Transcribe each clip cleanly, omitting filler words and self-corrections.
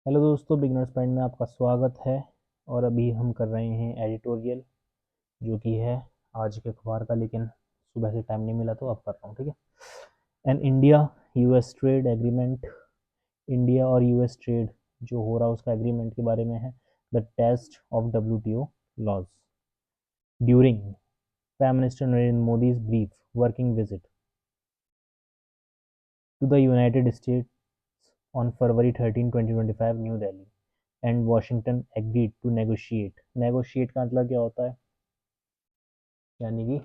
Hello दोस्तों, beginners point में आपका स्वागत है। और अभी हम कर रहे हैं एडिटोरियल, जो कि है आज के अखबार का, लेकिन सुबह से टाइम नहीं मिला तो अब कर रहा हूँ। ठीक है। And India US trade agreement, India और यूएस ट्रेड जो हो रहा है उसका एग्रीमेंट के बारे में है। The test of WTO laws during prime minister Narendra Modi's brief working visit to the United States on February 13, 2025, New Delhi and Washington agreed to negotiate. Negotiate का मतलब क्या होता है? यानी कि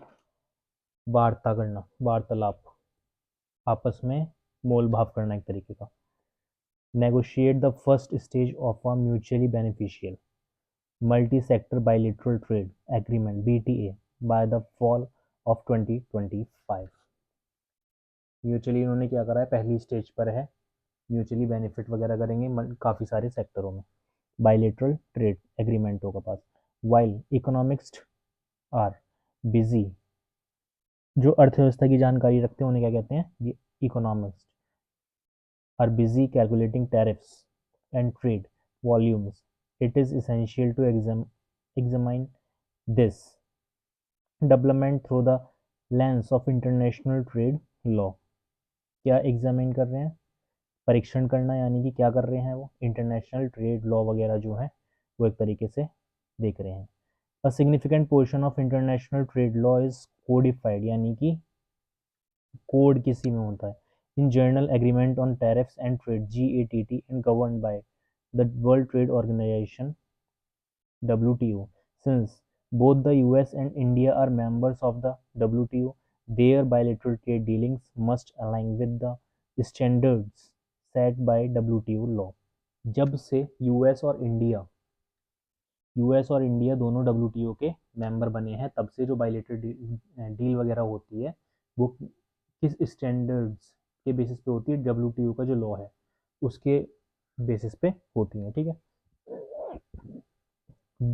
वार्ता करना, वार्तालाप, आपस में मोल भाव करना एक तरीके का। Negotiate the first stage of a mutually beneficial multi sector बायलिटरल trade agreement BTA by the fall of 2025। Mutually इन्होंने क्या करा है, पहली स्टेज पर है, म्यूचुअली बेनिफिट वगैरह करेंगे काफ़ी सारे सेक्टरों में, बायलेटरल ट्रेड एग्रीमेंटों के पास। वाइल इकोनॉमिक्स आर बिजी, जो अर्थव्यवस्था की जानकारी रखते हैं उन्हें क्या कहते हैं, ये economics are busy calculating tariffs and trade volumes, it is essential to examine this development through the lens of international trade law। क्या एग्जामिन कर रहे हैं? परीक्षण करना, यानी कि क्या कर रहे हैं वो, इंटरनेशनल ट्रेड लॉ वगैरह जो है वो एक तरीके से देख रहे हैं। A significant portion of international trade law is codified, यानी कि कोड किसी में होता है, in General Agreement on Tariffs and Trade GATT and governed by the World Trade Organization WTO। Since both the US and India are members of the WTO, their bilateral trade dealings must align with the standards set by WTO law। जब से US और India दोनों WTO के member बने हैं, तब से जो बायलेटरल डील वगैरह होती है वो किस स्टैंडर्ड्स के बेसिस पे होती है, डब्ल्यूटीओ का जो लॉ है उसके बेसिस पे होती है। ठीक है।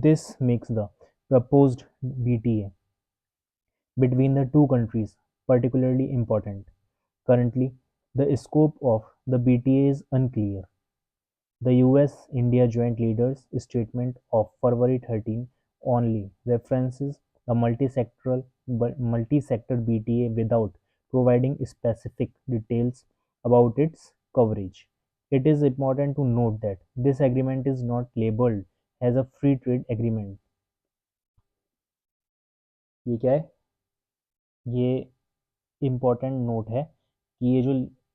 This makes the proposed BTA between the two countries particularly important। Currently, the scope of the BTA is unclear। The US-India Joint Leaders' Statement of February 13 only references a multi-sector BTA without providing specific details about its coverage। It is important to note that this agreement is not labeled as a free trade agreement। ये क्या है? ये important note है कि ये जो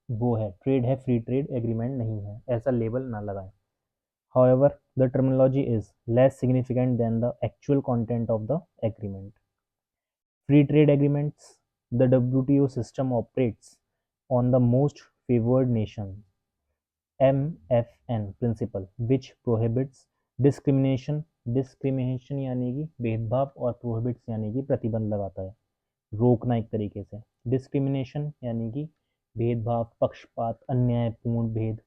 वो है ट्रेड है, फ्री ट्रेड एग्रीमेंट नहीं है, ऐसा लेबल ना लगाएं। However, the terminology is less significant than the actual content of the agreement। Free trade agreements, the WTO system operates on the most favored nation MFN principle, which prohibits discrimination। Discrimination यानी कि भेदभाव, और prohibits यानी कि प्रतिबंध लगाता है, रोकना एक तरीके से। डिस्क्रिमिनेशन यानी कि भेदभाव, पक्षपात, अन्यायपूर्ण भेद।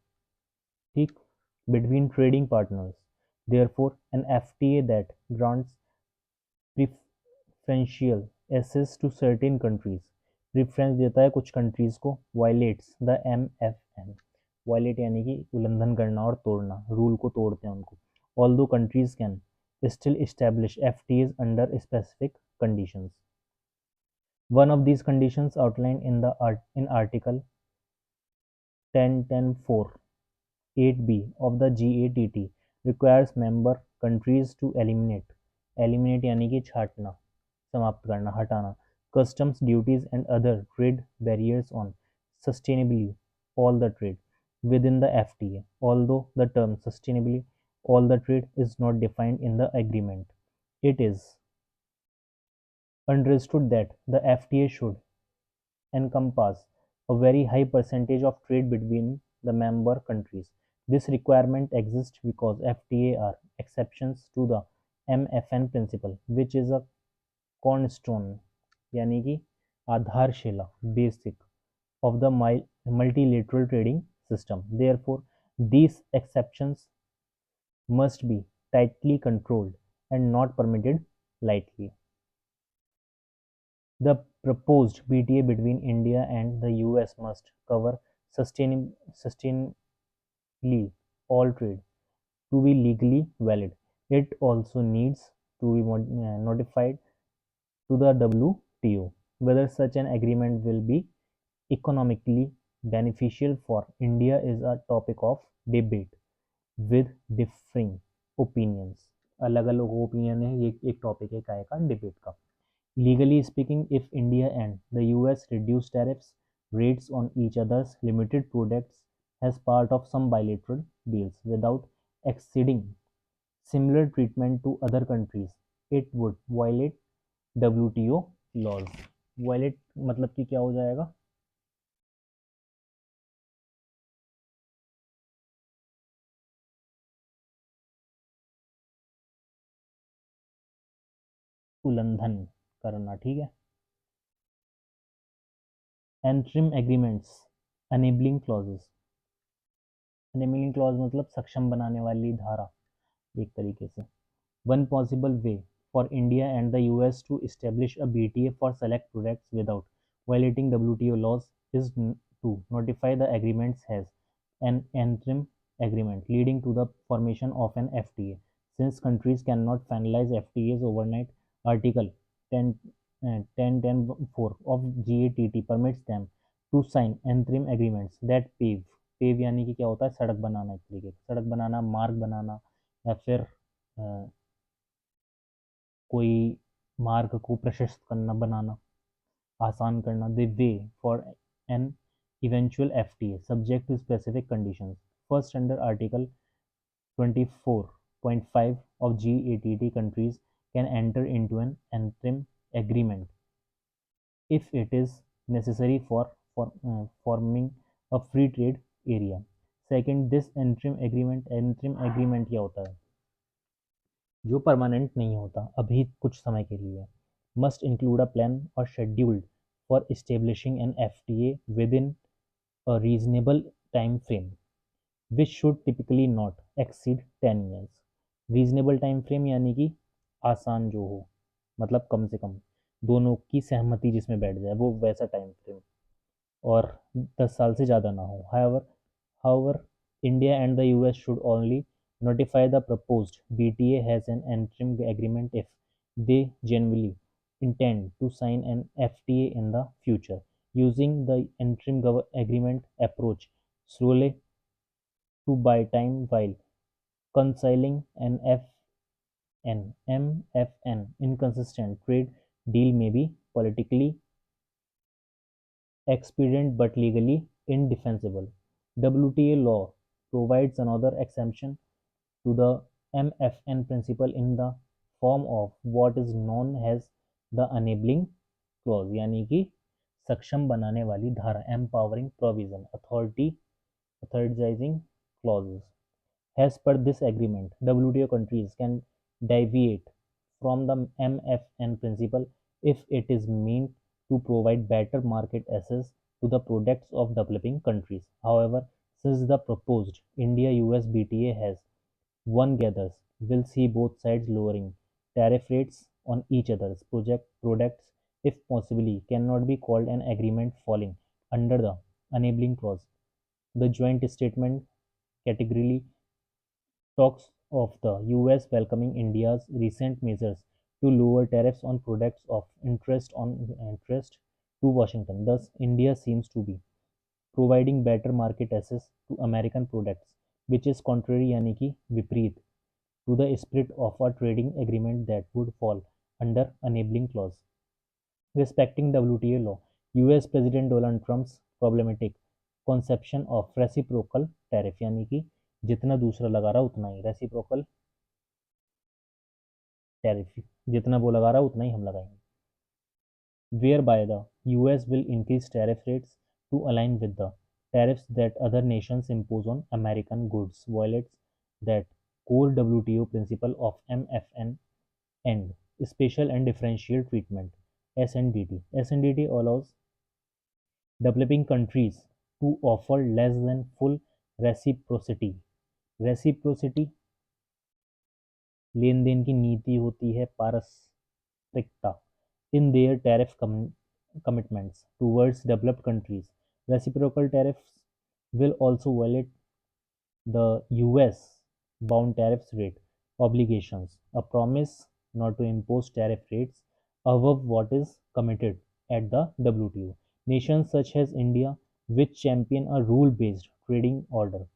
ठीक। Between trading partners, therefore an FTA that grants preferential access to certain countries, preference देता है कुछ कंट्रीज को, वायलेट्स द MFN। वायलेट यानी कि उल्लंघन करना और तोड़ना, रूल को तोड़ते हैं उनको। Although countries can still establish FTAs under specific conditions। One of these conditions outlined in the Article 10.10.4(8)(b) of the GATT requires member countries to eliminate यानी कि छांटना, समाप्त करना, हटाना, customs duties and other trade barriers on sustainably all the trade within the FTA। Although the term sustainably all the trade is not defined in the agreement, it is understood that the FTA should encompass a very high percentage of trade between the member countries। This requirement exists because FTA are exceptions to the MFN principle, which is a cornerstone यानी कि आधारशिला, basic of the multilateral trading system। Therefore, these exceptions must be tightly controlled and not permitted lightly। The proposed BTA between India and the US must cover sustainably all trade, to be legally valid. It also needs to be notified to the WTO. Whether such an agreement will be economically beneficial for India is a topic of debate with differing opinions. अलग अलग opinion है, ये एक topic है काय का debate का. Legally speaking, if India and the US reduce tariffs rates on each other's limited products as part of some bilateral deals without exceeding similar treatment to other countries, it would violate WTO laws. Violate मतलब कि क्या हो जाएगा? उल्लंघन करना. ठीक है. Interim agreements, enabling clauses. Enabling clause मतलब सक्षम बनाने वाली धारा एक तरीके से. One possible way for India and the US to establish a BTA for select products without violating WTO laws is to notify the agreements as an interim agreement leading to the formation of an FTA. Since countries cannot finalize FTAs overnight, Article 10, 10.4 of GATT permits them to sign interim agreements that pave यानी कि क्या होता है, सड़क बनाना, एक तरीके से सड़क बनाना, मार्ग बनाना, या फिर कोई मार्ग को प्रशस्त करना, बनाना, आसान करना, the way for an eventual FTA subject to specific conditions. First, under Article 24.5 of GATT, countries can enter into an interim agreement if it is necessary for forming a free trade area. Second, this interim agreement क्या होता है, जो permanent नहीं होता, अभी कुछ समय के लिए. मस्ट इंक्लूड अ प्लान और scheduled for establishing an FTA within a reasonable time frame which should typically not exceed 10 years. Reasonable time frame यानी कि आसान जो हो, मतलब कम से कम दोनों की सहमति जिसमें बैठ जाए, वो वैसा टाइम फ्रेम, और 10 साल से ज़्यादा ना हो. However, India and the US should only notify the proposed BTA as an interim agreement if they genuinely intend to sign an FTA in the future. Using the interim agreement approach slowly to buy time while concealing an MFN inconsistent trade deal may be politically expedient but legally indefensible. WTA law provides another exemption to the MFN principle in the form of what is known as the enabling clause, यानी कि सक्षम बनाने वाली धारा, empowering provision, authorizing clauses. As per this agreement, WTO countries can deviate from the MFN principle if it is meant to provide better market access to the products of developing countries. However, since the proposed India-US BTA has one gathers will see both sides lowering tariff rates on each other's products, if possibly cannot be called an agreement falling under the enabling clause. The joint statement categorically talks of the US welcoming India's recent measures to lower tariffs on products of interest to Washington. Thus, India seems to be providing better market access to American products, which is contrary यानी कि विपरीत to the spirit of a trading agreement that would fall under enabling clause. Respecting WTO law, US President Donald Trump's problematic conception of reciprocal tariff यानी कि जितना दूसरा लगा रहा उतना ही रेसिप्रोकल टैरिफ, जितना वो लगा रहा उतना ही हम लगाएंगे, whereby the US will increase tariff rates to align with the tariffs that other nations impose on American goods, violates that core WTO principle of MFN and special and differential treatment SNDT. SNDT allows developing countries to offer less than full reciprocity. Reciprocity लेन देन की नीति होती है, पारस्परिकता in their tariff commitments towards developed countries. Reciprocal tariffs will also violate the US bound tariffs rate, obligations, a promise not to impose tariff rates above what is committed at the WTO. Nations such as India, which champion a rule-based trading order,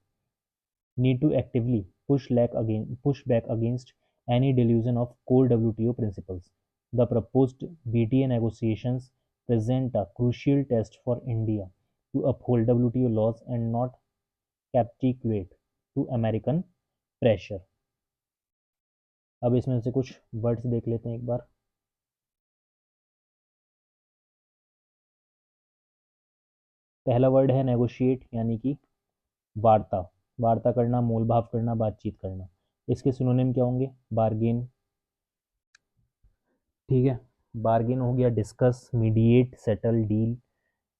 need to actively push back against any delusion of core WTO principles. The proposed BTA negotiations present a crucial test for India to uphold WTO laws and not capitulate to American pressure. अब इसमें से कुछ words देख लेते हैं एक बार। पहला word है नेगोशिएट, यानी कि वार्ता, वार्ता करना, मोल भाव करना, बातचीत करना। इसके सिनोनिम क्या होंगे? बार्गेन, ठीक है, बार्गेन हो गया डिस्कस, मीडिएट, सेटल, डील।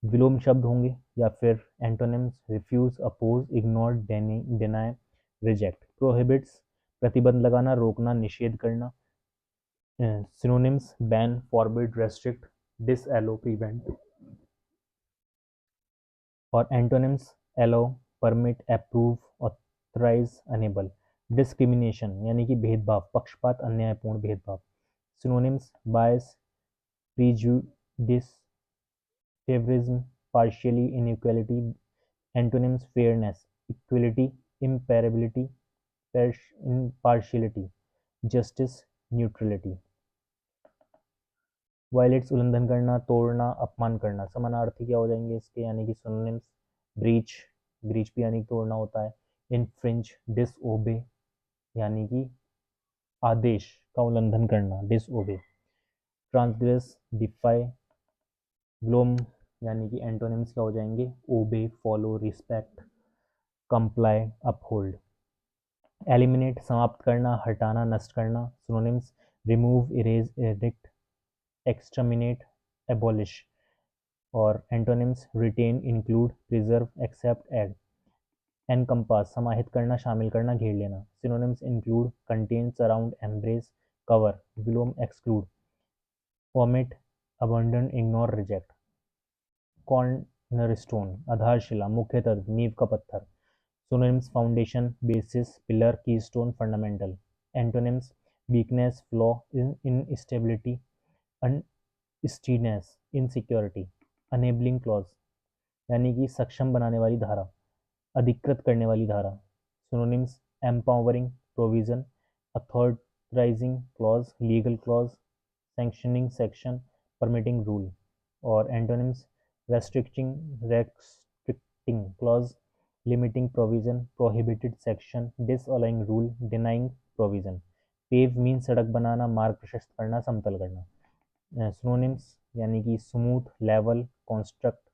विलोम शब्द होंगे या फिर antonyms refuse, oppose, ignore, deny, reject. Prohibits प्रतिबंध लगाना, रोकना, निषेध करना। Synonyms ban, forbid, restrict, disallow, prevent. और antonyms allow, permit, approve, authorise, enable. Discrimination यानी कि भेदभाव, पक्षपात, अन्यायपूर्ण भेदभाव। Synonyms bias, prejudice, favouritism, partially, inequality. Antonyms fairness, equality, impartiality, impartiality, justice, neutrality. Violates उल्लंघन करना, तोड़ना, अपमान करना। समानार्थी क्या हो जाएंगे इसके, यानी कि सिनोनिम्स ब्रीच, ब्रीच भी यानी कि तोड़ना होता है। इनफ्रिंज, डिसओबे, यानी कि आदेश का उल्लंघन करना, डिसओबे। Transgress, DeFi. ग्लोम यानी कि एंटोनिम्स क्या हो जाएंगे? Obey, follow, respect, comply, uphold. Eliminate समाप्त करना, हटाना, नष्ट करना। Synonyms remove, erase, addict, exterminate, abolish. और antonyms retain, include, preserve, accept, add. Encompass समाहित करना, शामिल करना, घेर लेना। Synonyms include, contain, surround, embrace, cover. विलोम exclude, omit, abandon, ignore, reject. Cornerstone आधारशिला, मुख्य तत्व, नींव का पत्थर। Synonyms foundation, basis, pillar, keystone, fundamental. Antonyms weakness, flaw, instability, unsteadiness, insecurity. Enabling clause यानी कि सक्षम बनाने वाली धारा, अधिकृत करने वाली धारा। Synonyms empowering provision, authorising clause, legal clause, sanctioning section, permitting rule. और antonyms restricting clause, limiting provision, prohibited section, disallowing rule, denying provision. Pave mean सड़क बनाना, मार्ग प्रशस्त करना, समतल करना। सिनोनिम्स यानी कि smooth, level, construct,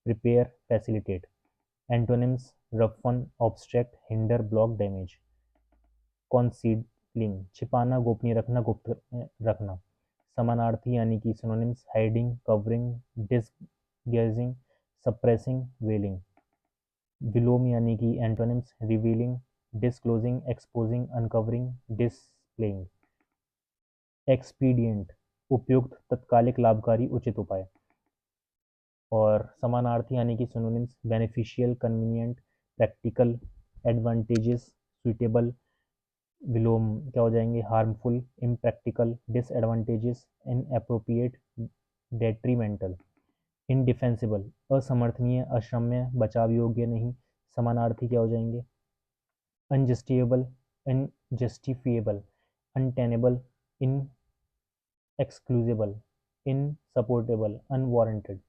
prepare, facilitate. Antonyms roughen, obstruct, hinder, block, damage. Concealing छिपाना, गोपनीय रखना, गुप्त रखना। समानार्थी यानी कि synonyms hiding, covering, disguising, suppressing, veiling. विलोम यानी कि antonyms revealing, disclosing, exposing, uncovering, displaying. Expedient उपयुक्त, तत्कालिक, लाभकारी, उचित उपाय। और समानार्थी यानी कि synonyms beneficial, convenient, practical, advantages, suitable. विलोम क्या हो जाएंगे? Harmful, impractical, disadvantages, inappropriate, detrimental. Indefensible असमर्थनीय, अक्षम्य, बचाव योग्य नहीं। समानार्थी क्या हो जाएंगे? Unjustifiable, unjustifiable, untenable, inexcusable, insupportable, unwarranted.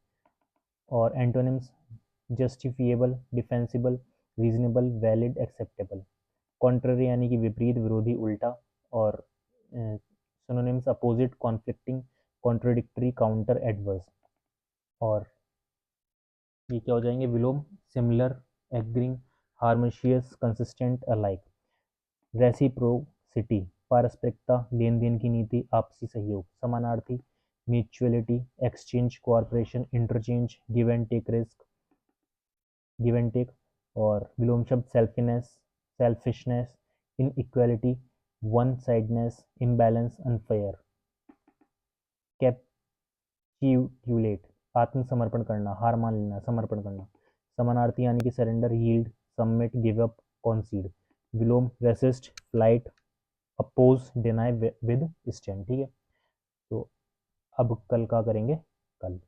और antonyms justifiable, defensible, reasonable, valid, acceptable. Contrary यानी कि विपरीत, विरोधी, उल्टा। और synonyms opposite, conflicting, contradictory, counter, adverse. और ये क्या हो जाएंगे? विलोम similar, agreeing, harmonious, consistent, alike. Reciprocity पारस्परिकता, लेन देन की नीति, आपसी सहयोग। समानार्थी mutuality, exchange, cooperation, interchange, give and take, risk, give and take. और विलोम शब्द selfishness, selfishness, inequality, one sightedness, imbalance, unfair. Capitulate आत्मसमर्पण करना, हार मान लेना, समर्पण करना। समानार्थी यानी कि surrender, yield, submit, give up, concede. विलोम, resist, flight, oppose, deny, withstand. ठीक है, तो अब कल का करेंगे कल।